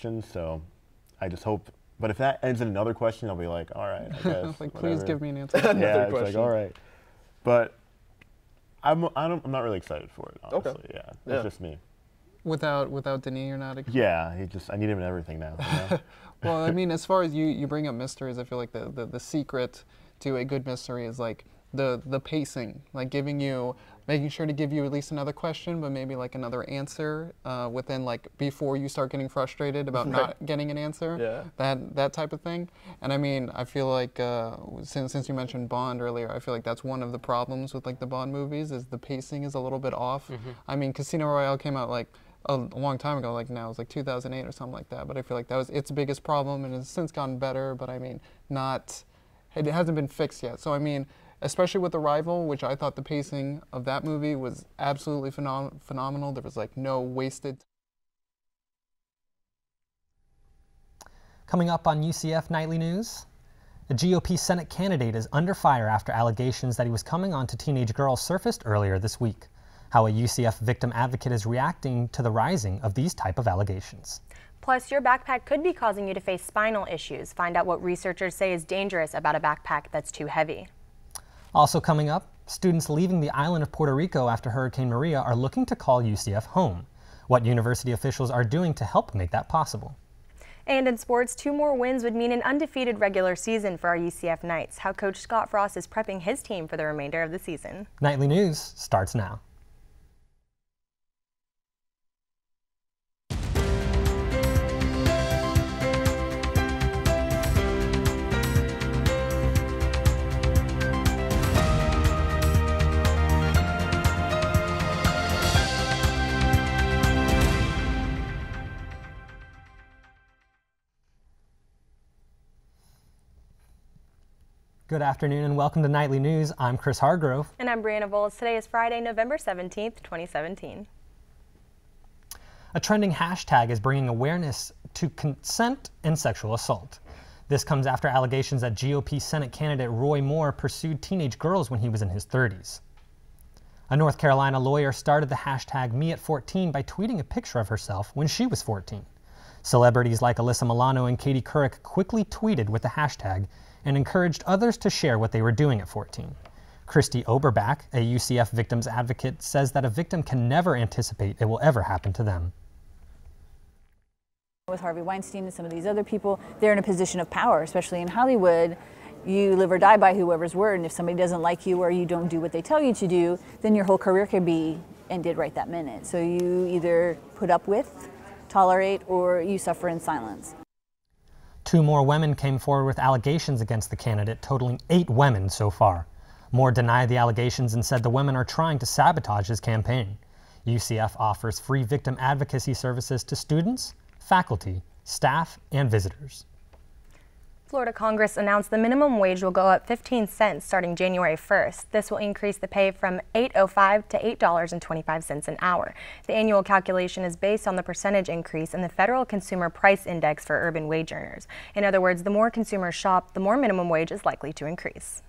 questions, so I just hope. But if that ends in another question, I'll be like, all right, I guess. Like, whatever. please give me an answer. Yeah, it's like, all right. But I'm not really excited for it, honestly. Okay. Yeah, it's just me. Without Denis, you're not excited? Yeah, I need him in everything now. You know? Well, I mean, as far as you bring up mysteries, I feel like the secret to a good mystery is like the pacing, like making sure to give you at least another question, but maybe like another answer within, like, before you start getting frustrated about not getting an answer. Yeah. That type of thing. And I mean, I feel like since you mentioned Bond earlier, I feel like that's one of the problems with like the Bond movies is the pacing is a little bit off. I mean, Casino Royale came out like a long time ago, like now it was like 2008 or something like that. But I feel like that was its biggest problem, and it's since gotten better. But I mean, it hasn't been fixed yet. So I mean, especially with Arrival, which I thought the pacing of that movie was absolutely phenomenal. There was like no wasted. Coming up on UCF Nightly News, a GOP Senate candidate is under fire after allegations that he was coming on to teenage girls surfaced earlier this week. How a UCF victim advocate is reacting to the rising of these type of allegations. Plus, your backpack could be causing you to face spinal issues. Find out what researchers say is dangerous about a backpack that's too heavy. Also coming up, students leaving the island of Puerto Rico after Hurricane Maria are looking to call UCF home. What university officials are doing to help make that possible. And in sports, 2 more wins would mean an undefeated regular season for our UCF Knights. How Coach Scott Frost is prepping his team for the remainder of the season. Nightly News starts now. Good afternoon and welcome to Nightly News. I'm Chris Hargrove. And I'm Brianna Voles. Today is Friday, November 17th, 2017. A trending hashtag is bringing awareness to consent and sexual assault. This comes after allegations that GOP Senate candidate Roy Moore pursued teenage girls when he was in his 30s. A North Carolina lawyer started the hashtag #MeAt14 by tweeting a picture of herself when she was 14. Celebrities like Alyssa Milano and Katie Couric quickly tweeted with the hashtag and encouraged others to share what they were doing at 14. Christy Oberbach, a UCF victims advocate, says that a victim can never anticipate it will ever happen to them. With Harvey Weinstein and some of these other people, they're in a position of power, especially in Hollywood. You live or die by whoever's word, and if somebody doesn't like you or you don't do what they tell you to do, then your whole career could be ended right that minute. So you either put up with, tolerate, or you suffer in silence. 2 more women came forward with allegations against the candidate, totaling 8 women so far. Moore denied the allegations and said the women are trying to sabotage his campaign. UCF offers free victim advocacy services to students, faculty, staff, and visitors. Florida Congress announced the minimum wage will go up 15 cents starting January 1st. This will increase the pay from $8.05 to $8.25 an hour. The annual calculation is based on the percentage increase in the Federal Consumer Price Index for urban wage earners. In other words, the more consumers shop, the more minimum wage is likely to increase.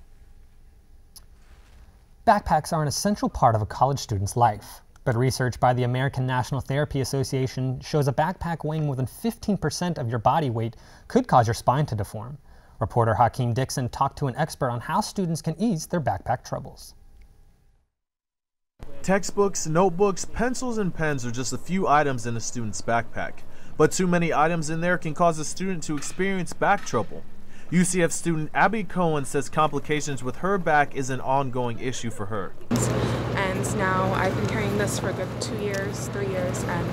Backpacks are an essential part of a college student's life, but research by the American National Therapy Association shows a backpack weighing more than 15% of your body weight could cause your spine to deform. Reporter Hakeem Dixon talked to an expert on how students can ease their backpack troubles. Textbooks, notebooks, pencils, and pens are just a few items in a student's backpack. But too many items in there can cause a student to experience back trouble. UCF student Abby Cohen says complications with her back is an ongoing issue for her. And now I've been carrying this for a good 2 years, 3 years, and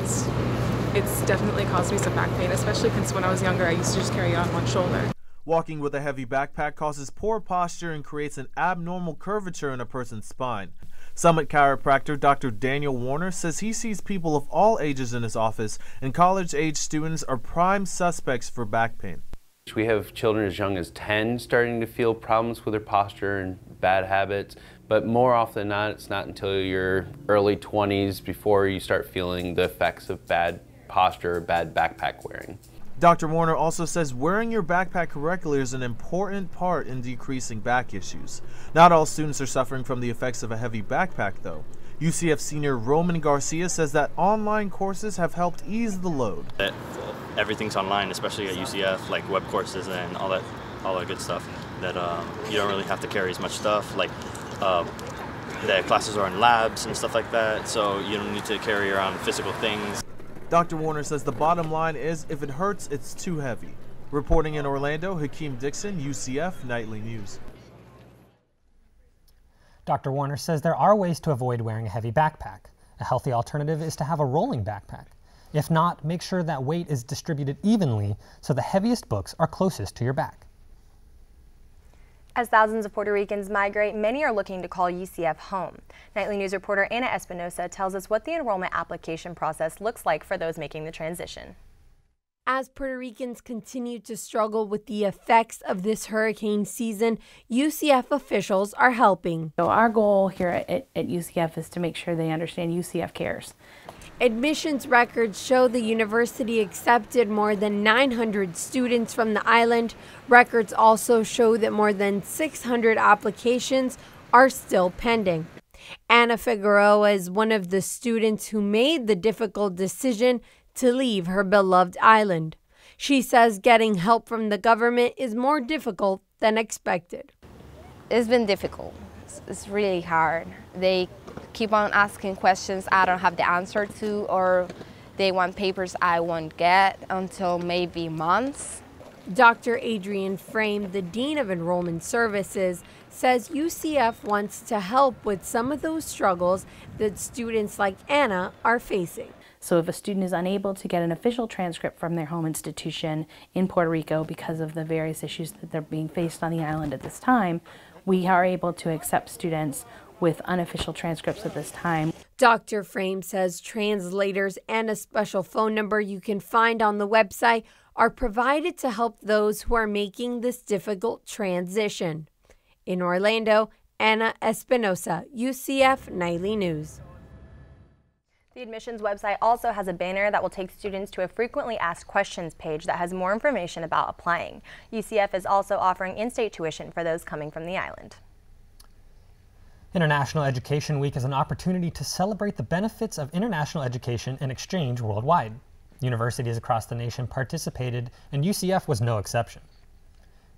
it's definitely caused me some back pain, especially since when I was younger I used to just carry it on one shoulder. Walking with a heavy backpack causes poor posture and creates an abnormal curvature in a person's spine. Summit chiropractor Dr. Daniel Warner says he sees people of all ages in his office, and college-age students are prime suspects for back pain. We have children as young as 10 starting to feel problems with their posture and bad habits, but more often than not, it's not until your early 20s before you start feeling the effects of bad posture or bad backpack wearing. Dr. Warner also says wearing your backpack correctly is an important part in decreasing back issues. Not all students are suffering from the effects of a heavy backpack, though. UCF senior Roman Garcia says that online courses have helped ease the load. Everything's online, especially at UCF, like web courses and all that good stuff, that you don't really have to carry as much stuff. Like the classes are in labs and stuff like that, so you don't need to carry around physical things. Dr. Warner says the bottom line is if it hurts, it's too heavy. Reporting in Orlando, Hakeem Dixon, UCF Nightly News. Dr. Warner says there are ways to avoid wearing a heavy backpack. A healthy alternative is to have a rolling backpack. If not, make sure that weight is distributed evenly so the heaviest books are closest to your back. As thousands of Puerto Ricans migrate, many are looking to call UCF home. Nightly News reporter Anna Espinosa tells us what the enrollment application process looks like for those making the transition. As Puerto Ricans continue to struggle with the effects of this hurricane season, UCF officials are helping. So our goal here at UCF is to make sure they understand UCF cares. Admissions records show the university accepted more than 900 students from the island. Records also show that more than 600 applications are still pending. Anna Figueroa is one of the students who made the difficult decision to leave her beloved island. She says getting help from the government is more difficult than expected. It's been difficult. It's really hard. They keep on asking questions I don't have the answer to, or they want papers I won't get until maybe months. Dr. Adrian Frame, the Dean of Enrollment Services, says UCF wants to help with some of those struggles that students like Anna are facing. So if a student is unable to get an official transcript from their home institution in Puerto Rico because of the various issues that they're being faced on the island at this time, we are able to accept students with unofficial transcripts at this time. Dr. Frame says translators and a special phone number you can find on the website are provided to help those who are making this difficult transition. In Orlando, Anna Espinosa, UCF Nightly News. The admissions website also has a banner that will take students to a frequently asked questions page that has more information about applying. UCF is also offering in-state tuition for those coming from the island. International Education Week is an opportunity to celebrate the benefits of international education and exchange worldwide. Universities across the nation participated, and UCF was no exception.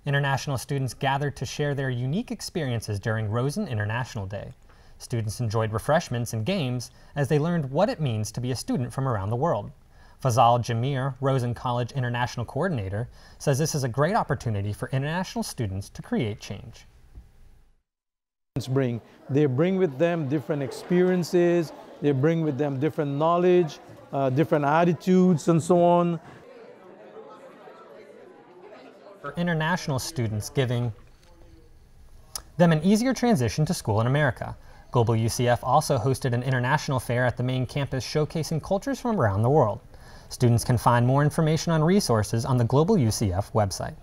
International students gathered to share their unique experiences during Rosen International Day. Students enjoyed refreshments and games as they learned what it means to be a student from around the world. Fazal Jamir, Rosen College International Coordinator, says this is a great opportunity for international students to create change. They bring with them different experiences, they bring with them different knowledge, different attitudes and so on. For international students, giving them an easier transition to school in America. Global UCF also hosted an international fair at the main campus showcasing cultures from around the world. Students can find more information on resources on the Global UCF website.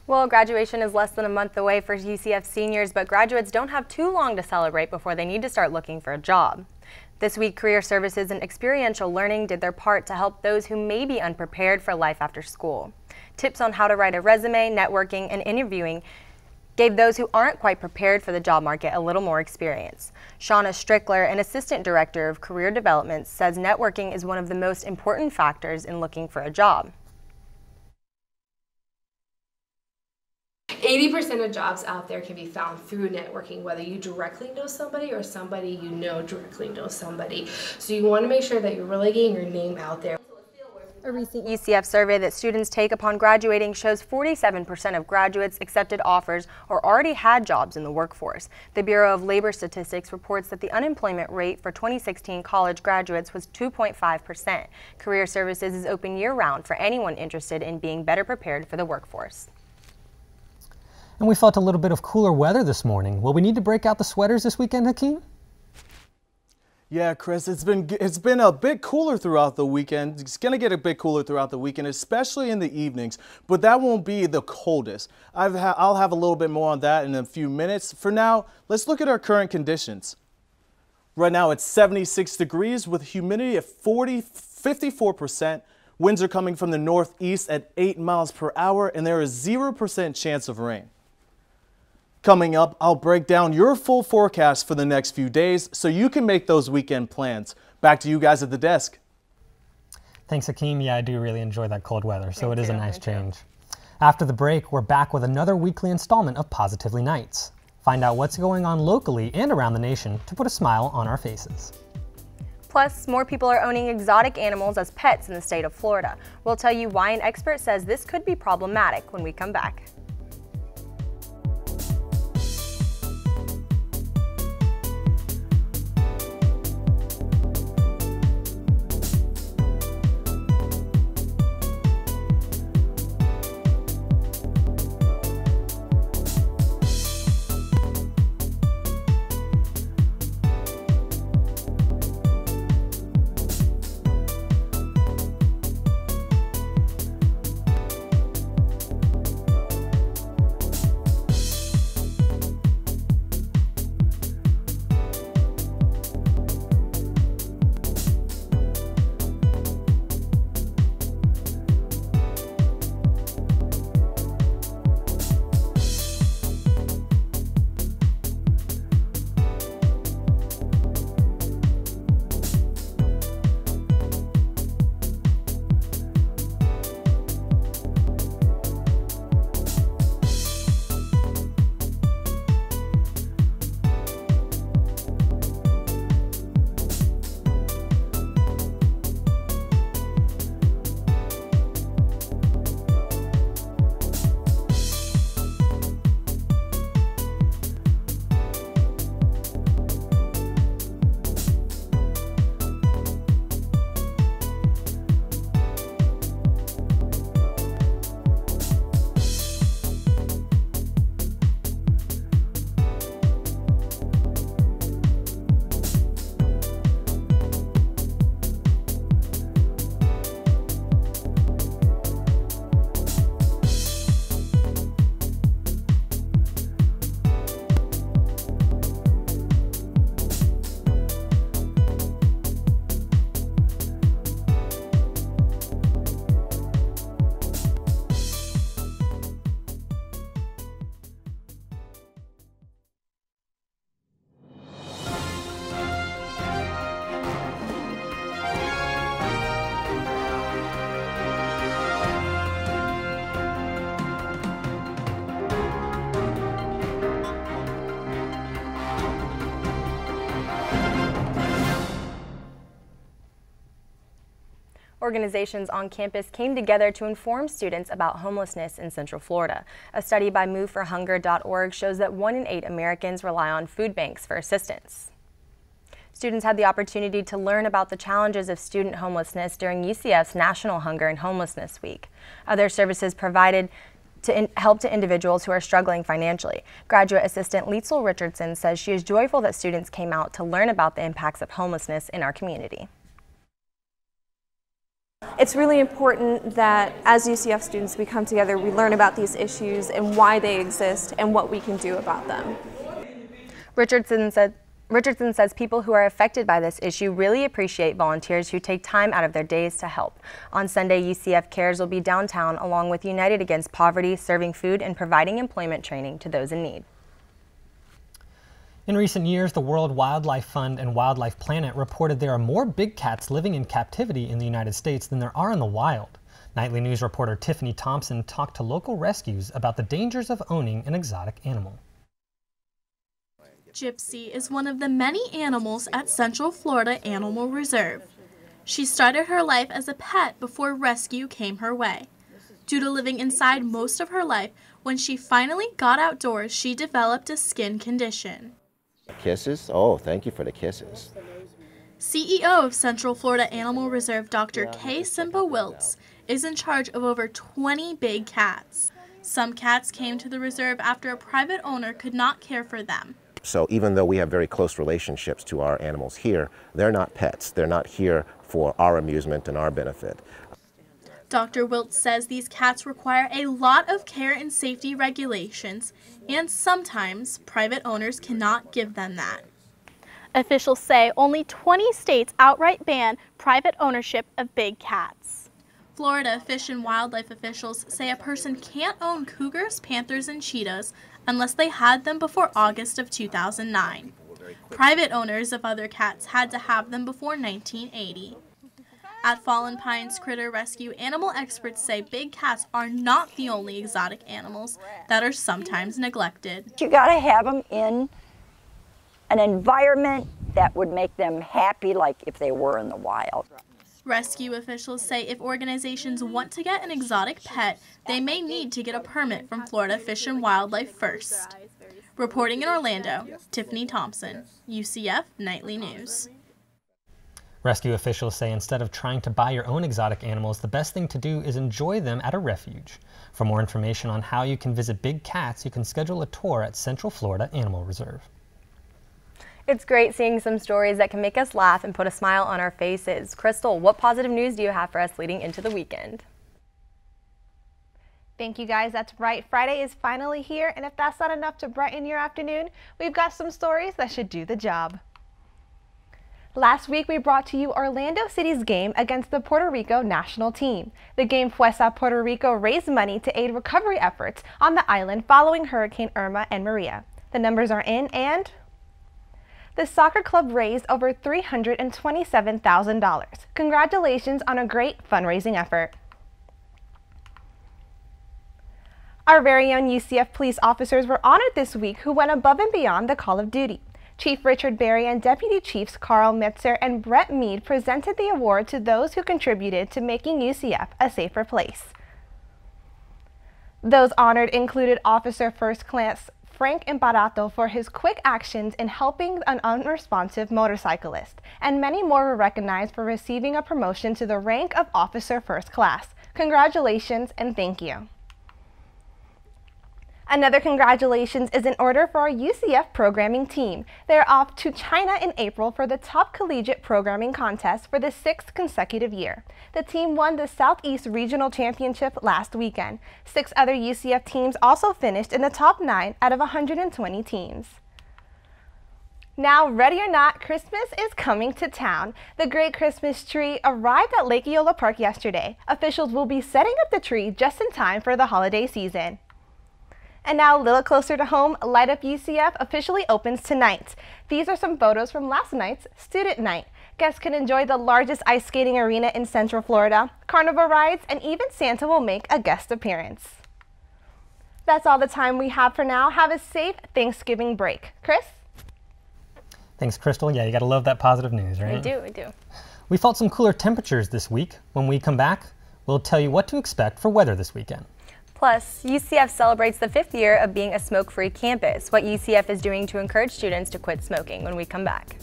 Well, graduation is less than a month away for UCF seniors, but graduates don't have too long to celebrate before they need to start looking for a job. This week, Career Services and Experiential Learning did their part to help those who may be unprepared for life after school. Tips on how to write a resume, networking, and interviewing gave those who aren't quite prepared for the job market a little more experience. Shauna Strickler, an Assistant Director of Career Development, says networking is one of the most important factors in looking for a job. 80% of jobs out there can be found through networking, whether you directly know somebody or somebody you know directly knows somebody. So you want to make sure that you're really getting your name out there. A recent UCF survey that students take upon graduating shows 47% of graduates accepted offers or already had jobs in the workforce. The Bureau of Labor Statistics reports that the unemployment rate for 2016 college graduates was 2.5%. Career Services is open year-round for anyone interested in being better prepared for the workforce. And we felt a little bit of cooler weather this morning. Will we need to break out the sweaters this weekend, Hakeem? Yeah, Chris, it's been a bit cooler throughout the weekend. It's going to get a bit cooler throughout the weekend, especially in the evenings, but that won't be the coldest. I'll have a little bit more on that in a few minutes. For now, let's look at our current conditions. Right now, it's 76 degrees with humidity at 54%. Winds are coming from the northeast at 8 miles per hour, and there is 0% chance of rain. Coming up, I'll break down your full forecast for the next few days so you can make those weekend plans. Back to you guys at the desk. Thanks, Hakeem. Yeah, I do really enjoy that cold weather, so it is a nice change. After the break, we're back with another weekly installment of Positively Nights. Find out what's going on locally and around the nation to put a smile on our faces. Plus, more people are owning exotic animals as pets in the state of Florida. We'll tell you why an expert says this could be problematic when we come back. Organizations on campus came together to inform students about homelessness in Central Florida. A study by MoveForHunger.org shows that 1 in 8 Americans rely on food banks for assistance. Students had the opportunity to learn about the challenges of student homelessness during UCF's National Hunger and Homelessness Week. Other services provided to help to individuals who are struggling financially. Graduate assistant Liesl Richardson says she is joyful that students came out to learn about the impacts of homelessness in our community. It's really important that as UCF students we come together, we learn about these issues and why they exist and what we can do about them. Richardson says people who are affected by this issue really appreciate volunteers who take time out of their days to help. On Sunday, UCF Cares will be downtown along with United Against Poverty, serving food and providing employment training to those in need. In recent years, the World Wildlife Fund and Wildlife Planet reported there are more big cats living in captivity in the United States than there are in the wild. Nightly News reporter Tiffany Thompson talked to local rescues about the dangers of owning an exotic animal. Gypsy is one of the many animals at Central Florida Animal Reserve. She started her life as a pet before rescue came her way. Due to living inside most of her life, when she finally got outdoors, she developed a skin condition. Kisses? Oh, thank you for the kisses. CEO of Central Florida Animal Reserve, Dr. K. Simba Wiltz, is in charge of over 20 big cats. Some cats came to the reserve after a private owner could not care for them. So even though we have very close relationships to our animals here, they're not pets. They're not here for our amusement and our benefit. Dr. Wiltz says these cats require a lot of care and safety regulations, and sometimes private owners cannot give them that. Officials say only 20 states outright ban private ownership of big cats. Florida Fish and Wildlife officials say a person can't own cougars, panthers, and cheetahs unless they had them before August of 2009. Private owners of other cats had to have them before 1980. At Fallen Pines Critter Rescue, animal experts say big cats are not the only exotic animals that are sometimes neglected. You gotta have them in an environment that would make them happy like if they were in the wild. Rescue officials say if organizations want to get an exotic pet, they may need to get a permit from Florida Fish and Wildlife first. Reporting in Orlando, Tiffany Thompson, UCF Nightly News. Rescue officials say instead of trying to buy your own exotic animals, the best thing to do is enjoy them at a refuge. For more information on how you can visit big cats, you can schedule a tour at Central Florida Animal Reserve. It's great seeing some stories that can make us laugh and put a smile on our faces. Crystal, what positive news do you have for us leading into the weekend? Thank you guys, that's right. Friday is finally here, and if that's not enough to brighten your afternoon, we've got some stories that should do the job. Last week, we brought to you Orlando City's game against the Puerto Rico national team. The game Fuerza Puerto Rico raised money to aid recovery efforts on the island following Hurricane Irma and Maria. The numbers are in, and the soccer club raised over $327,000. Congratulations on a great fundraising effort. Our very own UCF police officers were honored this week who went above and beyond the call of duty. Chief Richard Berry and Deputy Chiefs Carl Metzer and Brett Mead presented the award to those who contributed to making UCF a safer place. Those honored included Officer First Class Frank Imparato for his quick actions in helping an unresponsive motorcyclist, and many more were recognized for receiving a promotion to the rank of Officer First Class. Congratulations and thank you. Another congratulations is in order for our UCF programming team. They're off to China in April for the Top Collegiate Programming Contest for the 6th consecutive year. The team won the Southeast Regional Championship last weekend. 6 other UCF teams also finished in the top 9 out of 120 teams. Now, ready or not, Christmas is coming to town. The great Christmas tree arrived at Lake Eola Park yesterday. Officials will be setting up the tree just in time for the holiday season. And now, a little closer to home, Light Up UCF officially opens tonight. These are some photos from last night's student night. Guests can enjoy the largest ice skating arena in Central Florida, carnival rides, and even Santa will make a guest appearance. That's all the time we have for now. Have a safe Thanksgiving break. Chris? Thanks, Crystal. Yeah, you gotta love that positive news, right? I do. We felt some cooler temperatures this week. When we come back, we'll tell you what to expect for weather this weekend. Plus, UCF celebrates the 5th year of being a smoke-free campus, what UCF is doing to encourage students to quit smoking when we come back.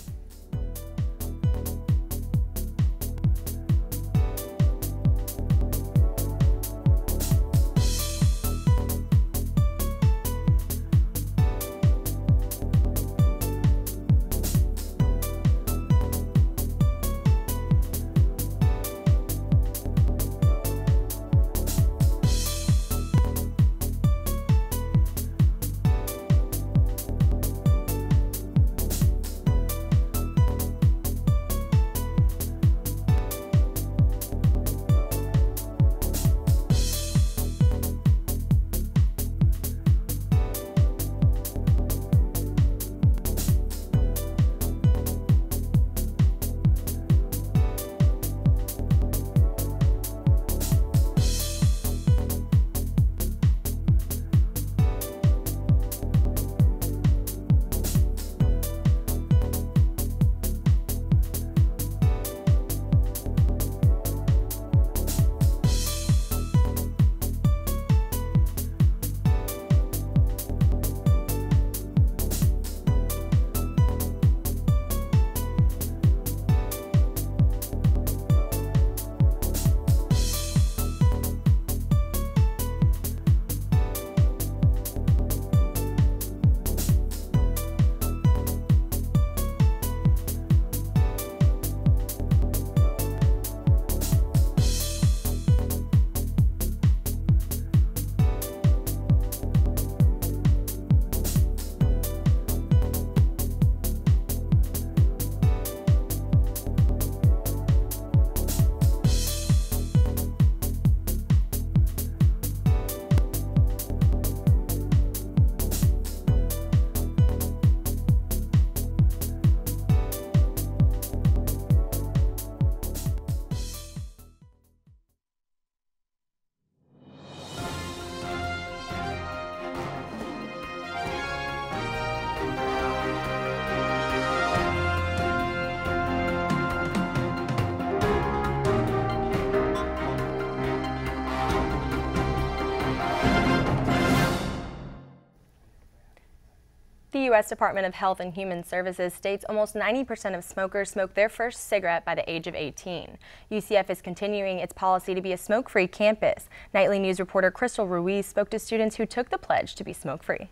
The U.S. Department of Health and Human Services states almost 90% of smokers smoke their first cigarette by the age of 18. UCF is continuing its policy to be a smoke-free campus. Nightly News reporter Crystal Ruiz spoke to students who took the pledge to be smoke-free.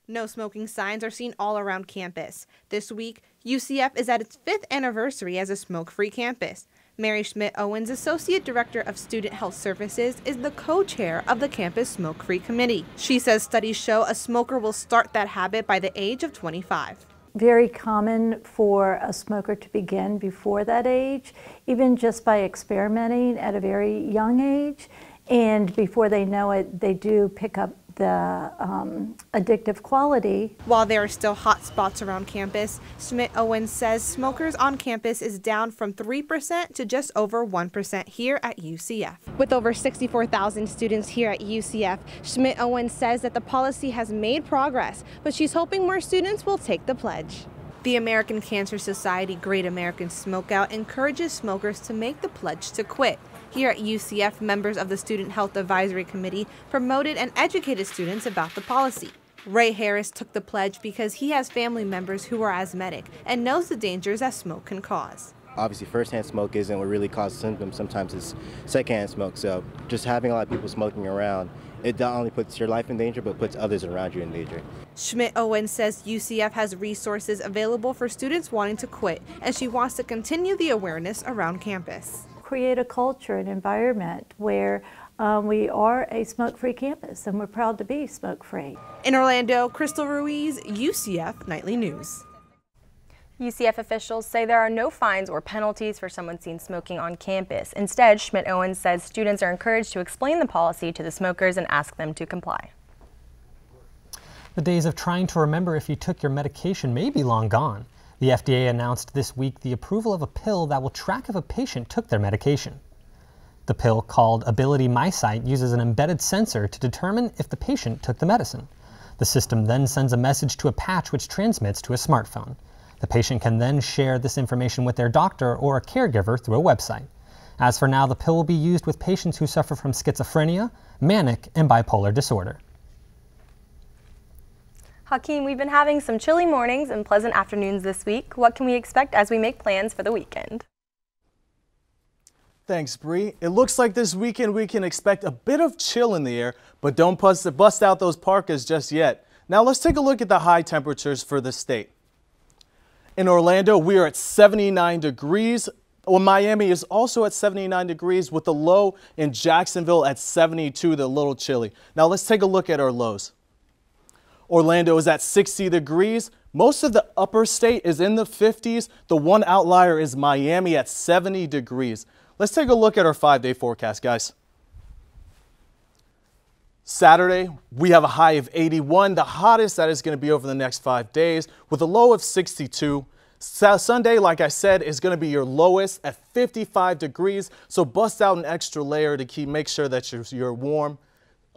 No smoking signs are seen all around campus. This week, UCF is at its 5th anniversary as a smoke-free campus. Mary Schmidt-Owens, Associate Director of Student Health Services, is the co-chair of the Campus Smoke-Free Committee. She says studies show a smoker will start that habit by the age of 25. Very common for a smoker to begin before that age, even just by experimenting at a very young age. And before they know it, they do pick up the addictive quality. While there are still hot spots around campus, Schmidt-Owens says smokers on campus is down from 3% to just over 1% here at UCF. With over 64,000 students here at UCF, Schmidt-Owens says that the policy has made progress, but she's hoping more students will take the pledge. The American Cancer Society Great American Smokeout encourages smokers to make the pledge to quit. Here at UCF, members of the Student Health Advisory Committee promoted and educated students about the policy. Ray Harris took the pledge because he has family members who are asthmatic and knows the dangers that smoke can cause. Obviously, firsthand smoke isn't what really causes symptoms. Sometimes it's secondhand smoke. So just having a lot of people smoking around, it not only puts your life in danger, but puts others around you in danger. Schmidt-Owens says UCF has resources available for students wanting to quit, and she wants to continue the awareness around campus. Create a culture, an environment where we are a smoke-free campus, and we're proud to be smoke-free. In Orlando, Crystal Ruiz, UCF Nightly News. UCF officials say there are no fines or penalties for someone seen smoking on campus. Instead, Schmidt-Owens says students are encouraged to explain the policy to the smokers and ask them to comply. The days of trying to remember if you took your medication may be long gone. The FDA announced this week the approval of a pill that will track if a patient took their medication. The pill, called Ability MySight, uses an embedded sensor to determine if the patient took the medicine. The system then sends a message to a patch which transmits to a smartphone. The patient can then share this information with their doctor or a caregiver through a website. As for now, the pill will be used with patients who suffer from schizophrenia, manic, and bipolar disorder. Hakeem, we've been having some chilly mornings and pleasant afternoons this week. What can we expect as we make plans for the weekend? Thanks, Bree. It looks like this weekend we can expect a bit of chill in the air, but don't bust out those parkas just yet. Now let's take a look at the high temperatures for the state. In Orlando, we are at 79 degrees. Well, Miami is also at 79 degrees with the low in Jacksonville at 72, the little chilly. Now let's take a look at our lows. Orlando is at 60 degrees. Most of the upper state is in the 50s. The one outlier is Miami at 70 degrees. Let's take a look at our 5-day forecast, guys. Saturday, we have a high of 81, the hottest that is going to be over the next 5 days, with a low of 62. Sunday, like I said, is going to be your lowest at 55 degrees, so bust out an extra layer to make sure that you're warm.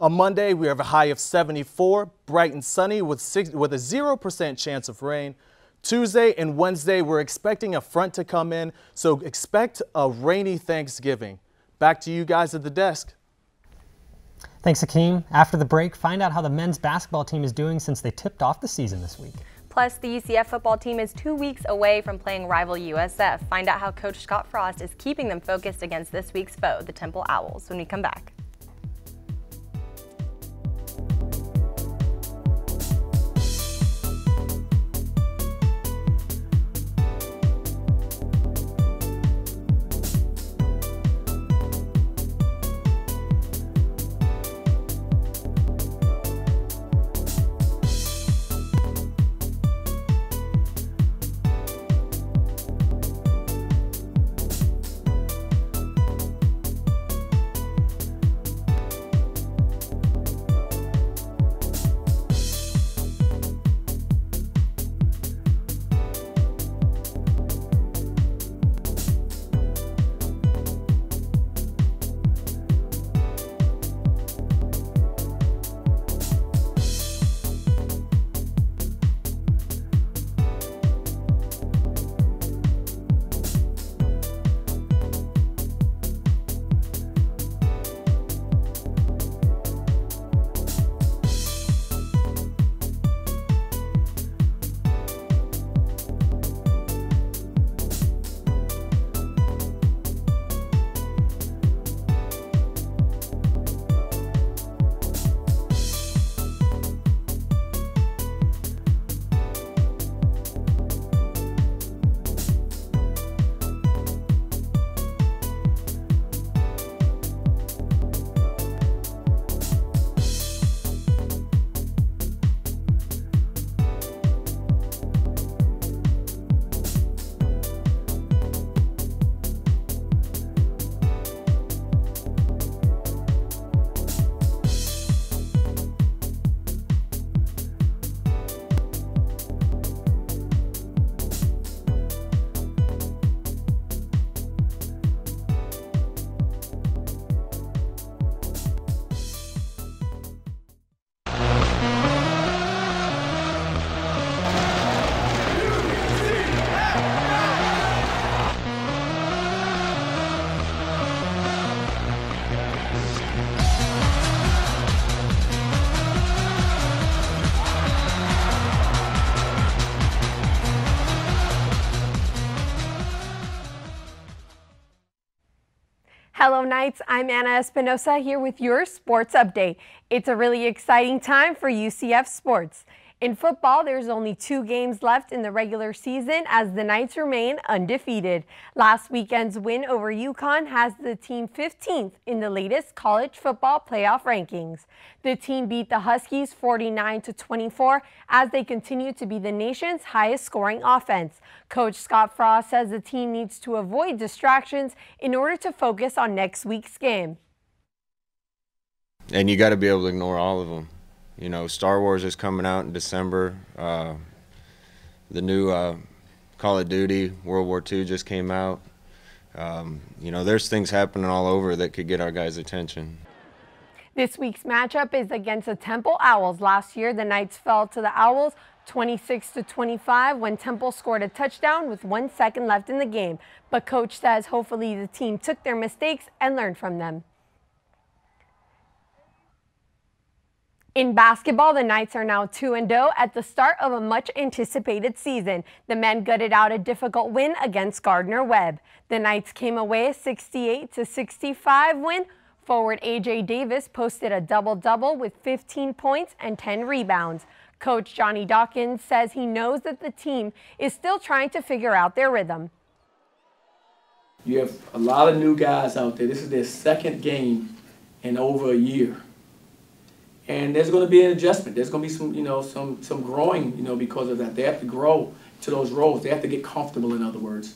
On Monday, we have a high of 74, bright and sunny with a 0% chance of rain. Tuesday and Wednesday, we're expecting a front to come in, so expect a rainy Thanksgiving. Back to you guys at the desk. Thanks, Hakeem. After the break, find out how the men's basketball team is doing since they tipped off the season this week. Plus, the UCF football team is 2 weeks away from playing rival USF. Find out how Coach Scott Frost is keeping them focused against this week's foe, the Temple Owls, when we come back. Hello Knights, I'm Anna Espinosa here with your sports update. It's a really exciting time for UCF sports. In football, there's only 2 games left in the regular season as the Knights remain undefeated. Last weekend's win over UConn has the team 15th in the latest college football playoff rankings. The team beat the Huskies 49-24 as they continue to be the nation's highest scoring offense. Coach Scott Frost says the team needs to avoid distractions in order to focus on next week's game. And you got to be able to ignore all of them. You know, Star Wars is coming out in December. The new Call of Duty, World War II just came out. You know, there's things happening all over that could get our guys' attention. This week's matchup is against the Temple Owls. Last year, the Knights fell to the Owls 26-25 when Temple scored a touchdown with 1 second left in the game. But Coach says hopefully the team took their mistakes and learned from them. In basketball, the Knights are now 2-0 at the start of a much-anticipated season. The men gutted out a difficult win against Gardner-Webb. The Knights came away a 68-65 win. Forward A.J. Davis posted a double-double with 15 points and 10 rebounds. Coach Johnny Dawkins says he knows that the team is still trying to figure out their rhythm. You have a lot of new guys out there. This is their second game in over a year. And there's going to be an adjustment. There's going to be some growing, because of that. They have to grow to those roles. They have to get comfortable, in other words.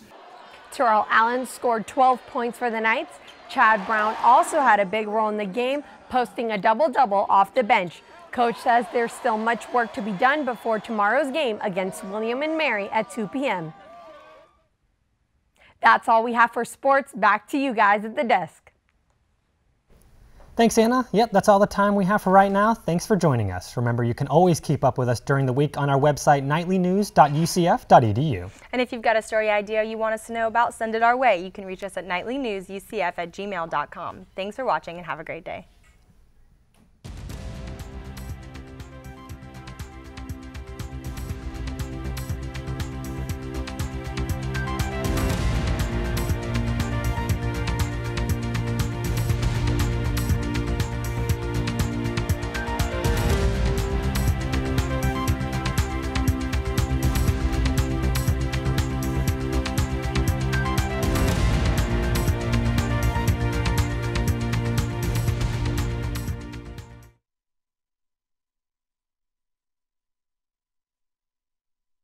Terrell Allen scored 12 points for the Knights. Chad Brown also had a big role in the game, posting a double-double off the bench. Coach says there's still much work to be done before tomorrow's game against William & Mary at 2 p.m. That's all we have for sports. Back to you guys at the desk. Thanks, Anna. Yep, that's all the time we have for right now. Thanks for joining us. Remember, you can always keep up with us during the week on our website, nightlynews.ucf.edu. And if you've got a story idea you want us to know about, send it our way. You can reach us at nightlynewsucf@gmail.com. Thanks for watching and have a great day.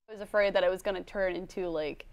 I was afraid that it was going to turn into like